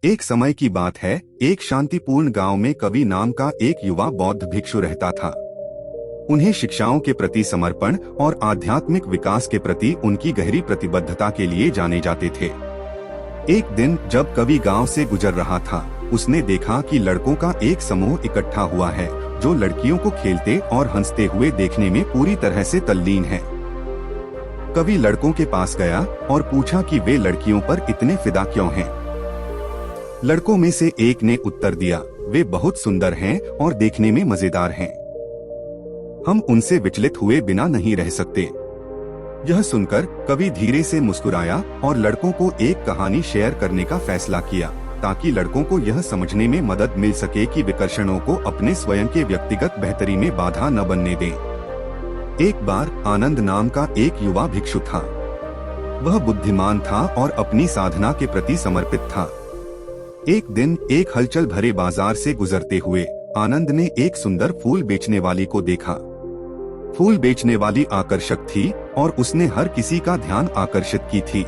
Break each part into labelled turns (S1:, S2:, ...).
S1: एक समय की बात है, एक शांतिपूर्ण गांव में कवि नाम का एक युवा बौद्ध भिक्षु रहता था। उन्हें शिक्षाओं के प्रति समर्पण और आध्यात्मिक विकास के प्रति उनकी गहरी प्रतिबद्धता के लिए जाने जाते थे। एक दिन जब कवि गांव से गुजर रहा था, उसने देखा कि लड़कों का एक समूह इकट्ठा हुआ है, जो लड़कियों को खेलते और हंसते हुए देखने में पूरी तरह से तल्लीन है। कवि लड़कों के पास गया और पूछा कि वे लड़कियों पर इतने फिदा क्यों हैं। लड़कों में से एक ने उत्तर दिया, वे बहुत सुंदर हैं और देखने में मजेदार हैं। हम उनसे विचलित हुए बिना नहीं रह सकते। यह सुनकर कवि धीरे से मुस्कुराया और लड़कों को एक कहानी शेयर करने का फैसला किया, ताकि लड़कों को यह समझने में मदद मिल सके कि विकर्षणों को अपने स्वयं के व्यक्तिगत बेहतरी में बाधा न बनने दें। एक बार आनंद नाम का एक युवा भिक्षु था। वह बुद्धिमान था और अपनी साधना के प्रति समर्पित था। एक दिन एक हलचल भरे बाजार से गुजरते हुए आनंद ने एक सुंदर फूल बेचने वाली को देखा। फूल बेचने वाली आकर्षक थी और उसने हर किसी का ध्यान आकर्षित की थी।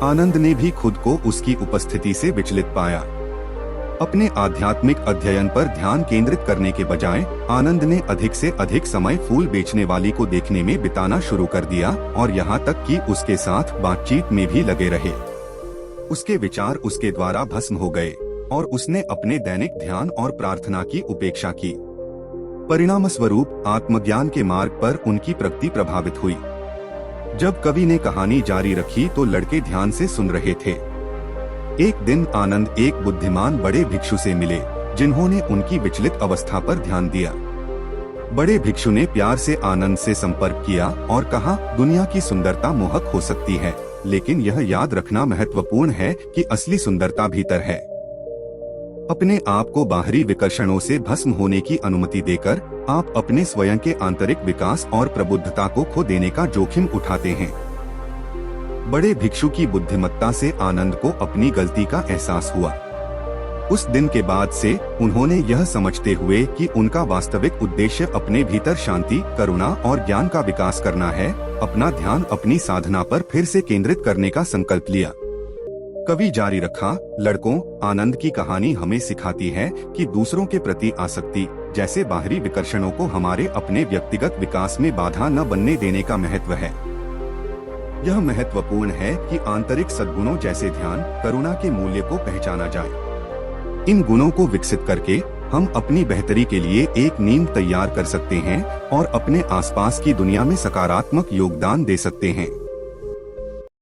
S1: आनंद ने भी खुद को उसकी उपस्थिति से विचलित पाया। अपने आध्यात्मिक अध्ययन पर ध्यान केंद्रित करने के बजाय आनंद ने अधिक से अधिक समय फूल बेचने वाली को देखने में बिताना शुरू कर दिया और यहाँ तक कि उसके साथ बातचीत में भी लगे रहे। उसके विचार उसके द्वारा भस्म हो गए और उसने अपने दैनिक ध्यान और प्रार्थना की उपेक्षा की। परिणाम स्वरूप आत्मज्ञान के मार्ग पर उनकी प्रगति प्रभावित हुई। जब कवि ने कहानी जारी रखी तो लड़के ध्यान से सुन रहे थे। एक दिन आनंद एक बुद्धिमान बड़े भिक्षु से मिले, जिन्होंने उनकी विचलित अवस्था पर ध्यान दिया। बड़े भिक्षु ने प्यार से आनंद से संपर्क किया और कहा, दुनिया की सुंदरता मोहक हो सकती है, लेकिन यह याद रखना महत्वपूर्ण है कि असली सुंदरता भीतर है। अपने आप को बाहरी विकर्षणों से भस्म होने की अनुमति देकर आप अपने स्वयं के आंतरिक विकास और प्रबुद्धता को खो देने का जोखिम उठाते हैं। बड़े भिक्षु की बुद्धिमत्ता से आनंद को अपनी गलती का एहसास हुआ। उस दिन के बाद से उन्होंने यह समझते हुए कि उनका वास्तविक उद्देश्य अपने भीतर शांति, करुणा और ज्ञान का विकास करना है, अपना ध्यान अपनी साधना पर फिर से केंद्रित करने का संकल्प लिया। कवि जारी रखा, लड़कों, आनंद की कहानी हमें सिखाती है कि दूसरों के प्रति आसक्ति जैसे बाहरी विकर्षणों को हमारे अपने व्यक्तिगत विकास में बाधा न बनने देने का महत्व है। यह महत्वपूर्ण है कि आंतरिक सद्गुणों जैसे ध्यान, करुणा के मूल्य को पहचाना जाए। इन गुणों को विकसित करके हम अपनी बेहतरी के लिए एक नींव तैयार कर सकते हैं और अपने आसपास की दुनिया में सकारात्मक योगदान दे सकते हैं।